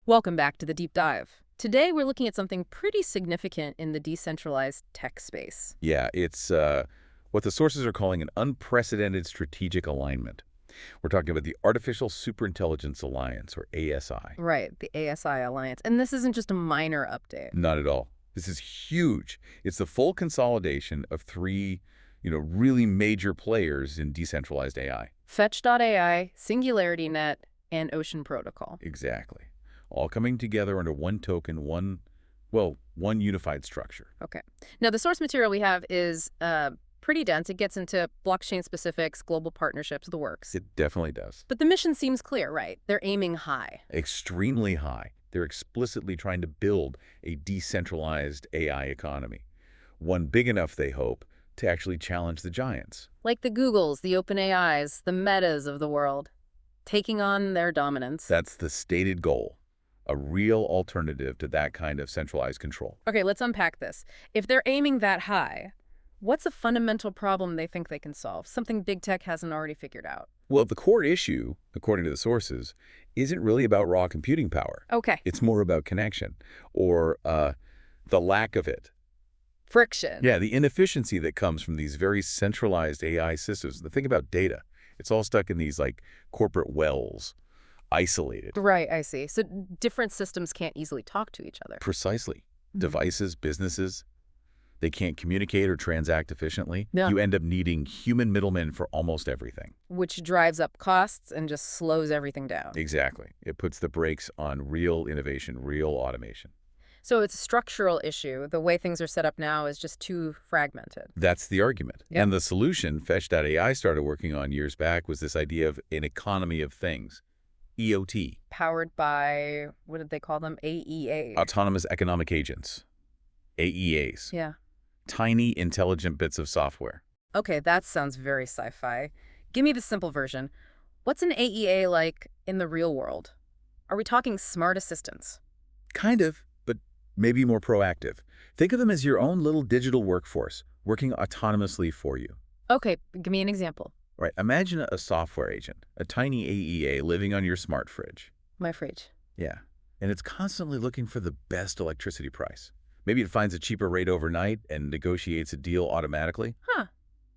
Welcome back to the Deep Dive. Today we're looking at something pretty significant in the decentralized tech space. Yeah, it's what the sources are calling an unprecedented strategic alignment. We're talking about the Artificial Superintelligence Alliance, or ASI. Right, the ASI Alliance. And this isn't just a minor update. Not at all. This is huge. It's the full consolidation of three, really major players in decentralized AI. Fetch.ai, SingularityNet, and Ocean Protocol. Exactly. All coming together under one token, one unified structure. Okay. Now, the source material we have is pretty dense. It gets into blockchain specifics, global partnerships, the works. It definitely does. But the mission seems clear, right? They're aiming high. Extremely high. They're explicitly trying to build a decentralized AI economy. One big enough, they hope, to actually challenge the giants. Like the Googles, the OpenAIs, the Metas of the world, taking on their dominance. That's the stated goal. A real alternative to that kind of centralized control. Okay, let's unpack this. If they're aiming that high, what's a fundamental problem they think they can solve? Something big tech hasn't already figured out. Well, the core issue, according to the sources, isn't really about raw computing power. Okay. It's more about connection, or the lack of it. Friction. Yeah, the inefficiency that comes from these very centralized AI systems. The thing about data, it's all stuck in these corporate wells, isolated. Right, I see. So different systems can't easily talk to each other. Precisely. Devices, businesses, they can't communicate or transact efficiently. Yeah. You end up needing human middlemen for almost everything. Which drives up costs and just slows everything down. Exactly. It puts the brakes on real innovation, real automation. So it's a structural issue. The way things are set up now is just too fragmented. That's the argument. Yep. And the solution Fetch.ai started working on years back was this idea of an economy of things, EOT. Powered by, what did they call them? AEA. Autonomous Economic Agents, AEAs. Yeah. Tiny, intelligent bits of software. Okay, that sounds very sci-fi. Give me the simple version. What's an AEA like in the real world? Are we talking smart assistants? Kind of, but maybe more proactive. Think of them as your own little digital workforce, working autonomously for you. Okay, give me an example. Right, imagine a software agent, a tiny AEA living on your smart fridge. My fridge. Yeah, and it's constantly looking for the best electricity price. Maybe it finds a cheaper rate overnight and negotiates a deal automatically. Huh.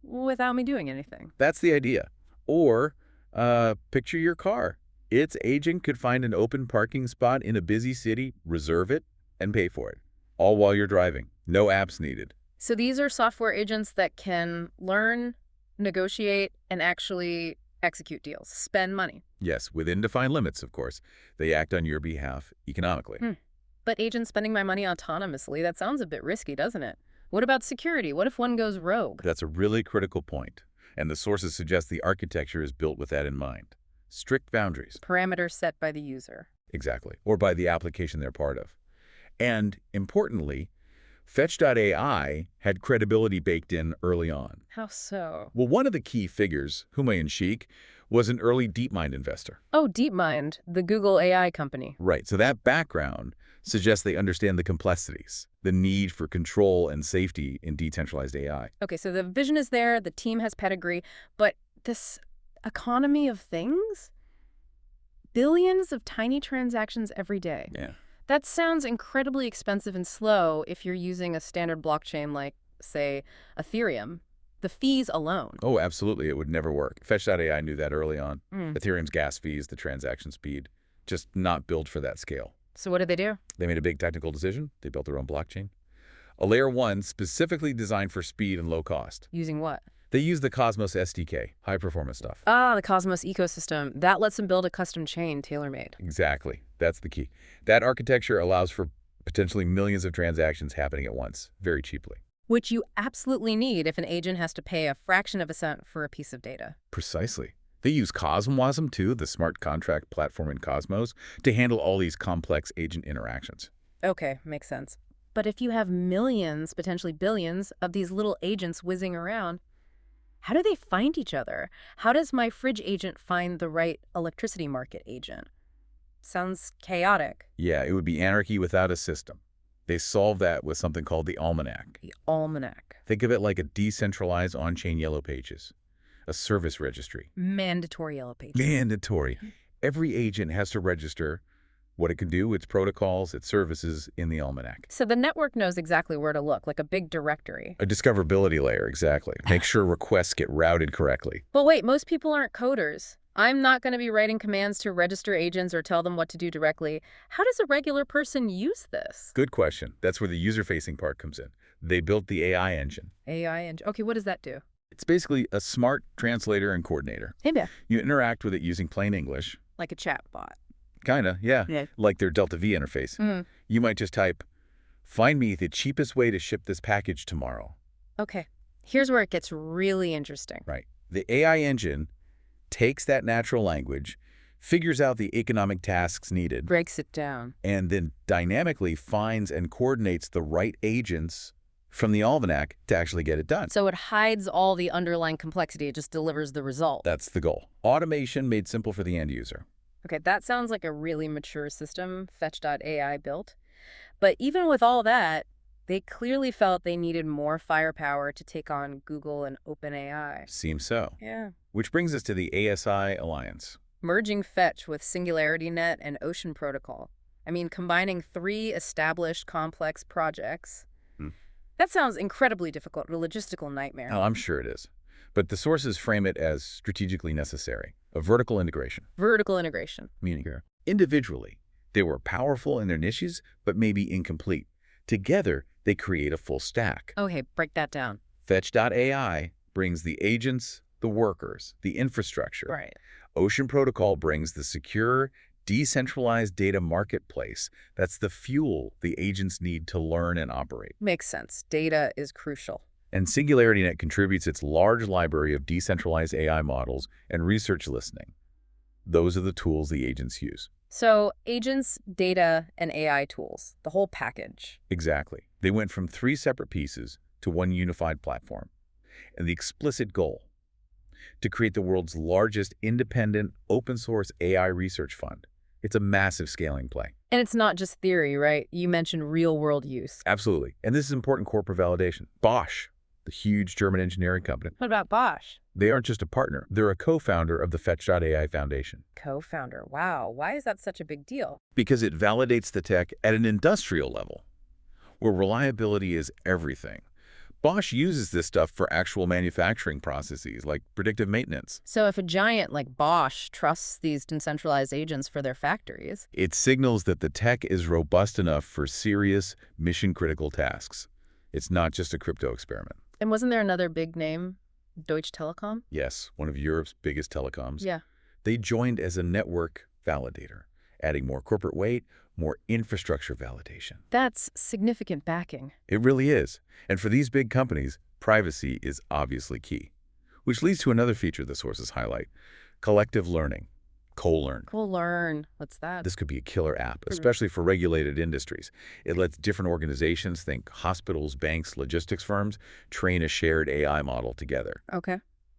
Without me doing anything. That's the idea. Or picture your car. Its agent could find an open parking spot in a busy city, reserve it, and pay for it, all while you're driving. No apps needed. So these are software agents that can learn, negotiate, and actually execute deals, spend money. Yes, within defined limits, of course. They act on your behalf economically. But agents spending my money autonomously, that sounds a bit risky, doesn't it? What about security? What if one goes rogue? That's a really critical point, and the sources suggest the architecture is built with that in mind. Strict boundaries. Parameters set by the user. Exactly, or by the application they're part of. And importantly, Fetch.ai had credibility baked in early on. How so? Well, one of the key figures, Humayun Sheikh, was an early DeepMind investor. Oh, DeepMind, the Google AI company. Right, so that background suggests they understand the complexities, the need for control and safety in decentralized AI. Okay, so the vision is there, the team has pedigree, but this economy of things? Billions of tiny transactions every day. Yeah. That sounds incredibly expensive and slow if you're using a standard blockchain like, say, Ethereum. The fees alone. Oh, absolutely. It would never work. Fetch.ai knew that early on. Ethereum's gas fees, the transaction speed, just not built for that scale. So what did they do? They made a big technical decision. They built their own blockchain. A layer 1 specifically designed for speed and low cost. Using what? They used the Cosmos SDK, high-performance stuff. Ah, the Cosmos ecosystem. That lets them build a custom chain tailor-made. Exactly. That's the key. That architecture allows for potentially millions of transactions happening at once, very cheaply. Which you absolutely need if an agent has to pay a fraction of a cent for a piece of data. Precisely. They use Cosmwasm, too, the smart contract platform in Cosmos, to handle all these complex agent interactions. Okay, makes sense. But if you have millions, potentially billions, of these little agents whizzing around, how do they find each other? How does my fridge agent find the right electricity market agent? Sounds chaotic. Yeah, it would be anarchy without a system. They solve that with something called the Almanac. The Almanac. Think of it like a decentralized on-chain yellow pages, a service registry. Mandatory yellow pages. Mandatory. Every agent has to register what it can do, its protocols, its services in the almanac. So the network knows exactly where to look, like a big directory. A discoverability layer, exactly. Make sure requests get routed correctly. But wait, most people aren't coders. I'm not going to be writing commands to register agents or tell them what to do directly. How does a regular person use this? Good question. That's where the user-facing part comes in. They built the AI engine. AI engine. Okay, what does that do? It's basically a smart translator and coordinator. Hey, there. You interact with it using plain English. Like a chat bot. Kinda, yeah. Yeah. Like their Delta V interface. Mm. You might just type, "Find me the cheapest way to ship this package tomorrow." Okay. Here's where it gets really interesting. Right. The AI engine takes that natural language, figures out the economic tasks needed, Breaks it down. and then dynamically finds and coordinates the right agents from the almanac to actually get it done. So it hides all the underlying complexity. It just delivers the result. That's the goal. Automation made simple for the end user. Okay, that sounds like a really mature system Fetch.ai built. But even with all that, they clearly felt they needed more firepower to take on Google and OpenAI. Seems so. Yeah. Which brings us to the ASI Alliance. Merging Fetch with SingularityNet and Ocean Protocol. I mean, combining 3 established complex projects. That sounds incredibly difficult, a logistical nightmare. Oh, I'm sure it is. But the sources frame it as strategically necessary, a vertical integration. Vertical integration. Meaning here, individually, they were powerful in their niches, but maybe incomplete. Together, they create a full stack. Okay, break that down. Fetch.ai brings the agents, the workers, the infrastructure. Right. Ocean Protocol brings the secure, decentralized data marketplace. That's the fuel the agents need to learn and operate. Makes sense. Data is crucial. And SingularityNet contributes its large library of decentralized AI models and research listening. Those are the tools the agents use. So agents, data, and AI tools, the whole package. Exactly. They went from 3 separate pieces to one unified platform. And the explicit goal, to create the world's largest independent open-source AI research fund. It's a massive scaling play. And it's not just theory, right? You mentioned real-world use. Absolutely. And this is important corporate validation. Bosch, the huge German engineering company, What about Bosch? they aren't just a partner. They're a co-founder of the Fetch.ai Foundation. Co-founder. Wow. Why is that such a big deal? Because it validates the tech at an industrial level, where reliability is everything. Bosch uses this stuff for actual manufacturing processes like predictive maintenance. So if a giant like Bosch trusts these decentralized agents for their factories, It signals that the tech is robust enough for serious, mission-critical tasks. It's not just a crypto experiment. and wasn't there another big name, Deutsche Telekom? Yes, one of Europe's biggest telecoms. Yeah. They joined as a network validator, adding more corporate weight, more infrastructure validation. That's significant backing. It really is. And for these big companies, privacy is obviously key. Which leads to another feature the sources highlight, collective learning, co-learn. Cool learn. What's that? This could be a killer app, especially for regulated industries. It lets different organizations, think hospitals, banks, logistics firms, train a shared AI model together. Okay.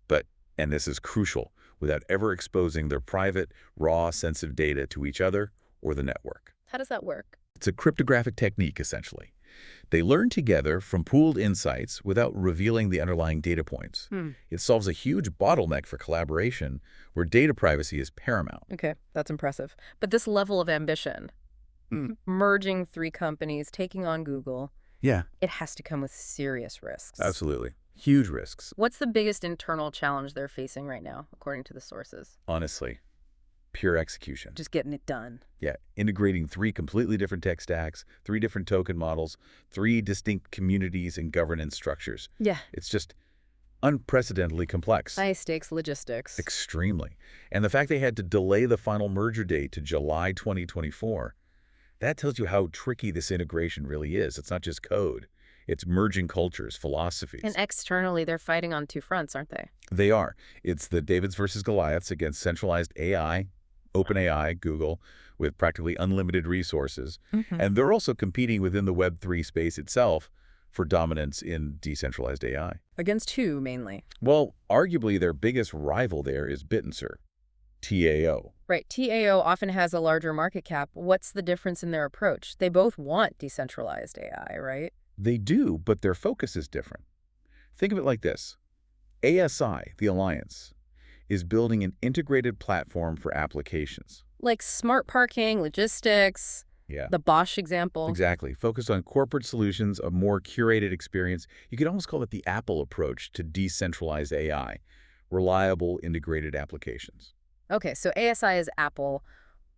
But, and this is crucial, without ever exposing their private, raw, sensitive data to each other or the network. How does that work? It's a cryptographic technique, essentially. They learn together from pooled insights without revealing the underlying data points. It solves a huge bottleneck for collaboration where data privacy is paramount. Okay, that's impressive. But this level of ambition, merging 3 companies, taking on Google, Yeah, it has to come with serious risks. absolutely. Huge risks. What's the biggest internal challenge they're facing right now, according to the sources? Honestly, pure execution. Just getting it done. Yeah, integrating 3 completely different tech stacks, 3 different token models, 3 distinct communities and governance structures. Yeah. It's just unprecedentedly complex. High-stakes logistics. Extremely. And the fact they had to delay the final merger date to July 2024, that tells you how tricky this integration really is. It's not just code. It's merging cultures, philosophies. And externally, they're fighting on 2 fronts, aren't they? They are. It's the Davids versus Goliaths against centralized AI, OpenAI, Google, with practically unlimited resources. And they're also competing within the Web3 space itself for dominance in decentralized AI. Against who, mainly? Well, arguably their biggest rival there is Bittenser, TAO. Right. TAO often has a larger market cap. What's the difference in their approach? They both want decentralized AI, right? They do, but their focus is different. Think of it like this. ASI, the alliance, is building an integrated platform for applications, Like smart parking, logistics, Yeah, the Bosch example. exactly. Focused on corporate solutions, a more curated experience. You could almost call it the Apple approach to decentralized AI, reliable integrated applications. Okay, so ASI is Apple.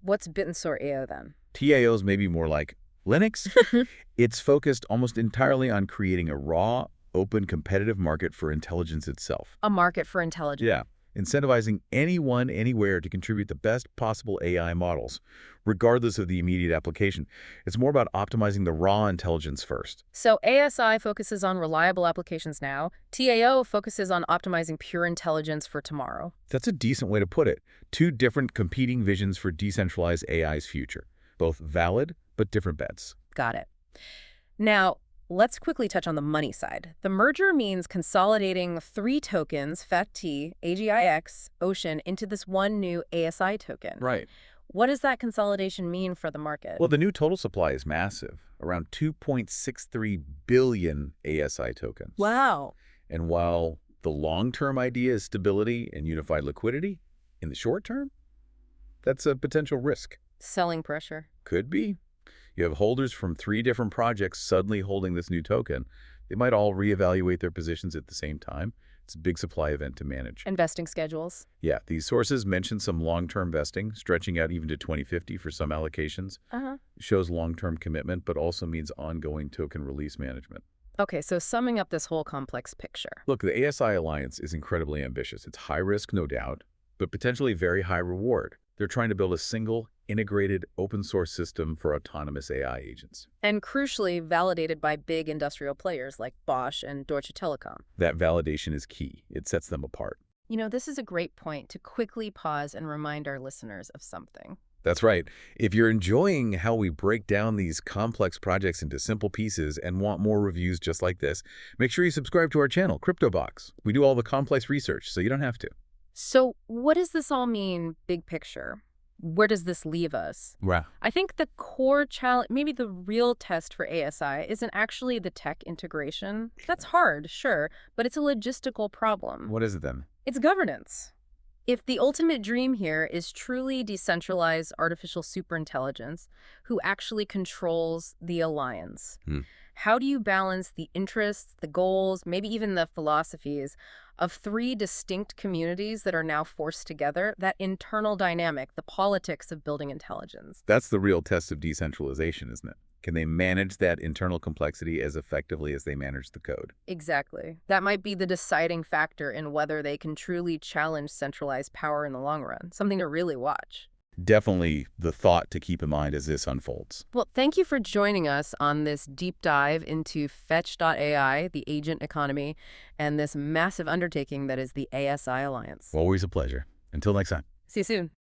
What's bit and sword AO then? TAOs may be more like Linux. It's focused almost entirely on creating a raw, open, competitive market for intelligence itself. A market for intelligence. Yeah, incentivizing anyone, anywhere to contribute the best possible AI models, regardless of the immediate application. It's more about optimizing the raw intelligence first. So ASI focuses on reliable applications now. TAO focuses on optimizing pure intelligence for tomorrow. That's a decent way to put it. Two different competing visions for decentralized AI's future. Both valid, but different bets. Got it. Now, let's quickly touch on the money side. The merger means consolidating three tokens, FET, AGIX, Ocean, into this one new ASI token. Right. What does that consolidation mean for the market? Well, the new total supply is massive, around 2.63 billion ASI tokens. Wow. And while the long-term idea is stability and unified liquidity, in the short term, that's a potential risk. Selling pressure. Could be. You have holders from 3 different projects suddenly holding this new token. They might all reevaluate their positions at the same time. It's a big supply event to manage. Investing schedules. Yeah, these sources mention some long-term vesting, stretching out even to 2050 for some allocations. Shows long-term commitment, but also means ongoing token release management. Okay, so summing up this whole complex picture. Look, the ASI Alliance is incredibly ambitious. It's high risk, no doubt, but potentially very high reward. They're trying to build a single, integrated, open-source system for autonomous AI agents. And crucially, validated by big industrial players like Bosch and Deutsche Telekom. That validation is key. It sets them apart. You know, this is a great point to quickly pause and remind our listeners of something. That's right. If you're enjoying how we break down these complex projects into simple pieces and want more reviews just like this, make sure you subscribe to our channel, CryptoBox. We do all the complex research, so you don't have to. So what does this all mean, big picture? Where does this leave us? Wow. I think the core challenge, maybe the real test for ASI, isn't actually the tech integration. That's hard, sure, but it's a logistical problem. What is it then? It's governance. If the ultimate dream here is truly decentralized artificial superintelligence, who actually controls the alliance? How do you balance the interests, the goals, maybe even the philosophies of 3 distinct communities that are now forced together, that internal dynamic, the politics of building intelligence? That's the real test of decentralization, isn't it? Can they manage that internal complexity as effectively as they manage the code? Exactly. That might be the deciding factor in whether they can truly challenge centralized power in the long run, something to really watch. Definitely the thought to keep in mind as this unfolds. Well, thank you for joining us on this deep dive into Fetch.ai, the agent economy, and this massive undertaking that is the ASI Alliance. Always a pleasure. Until next time. See you soon.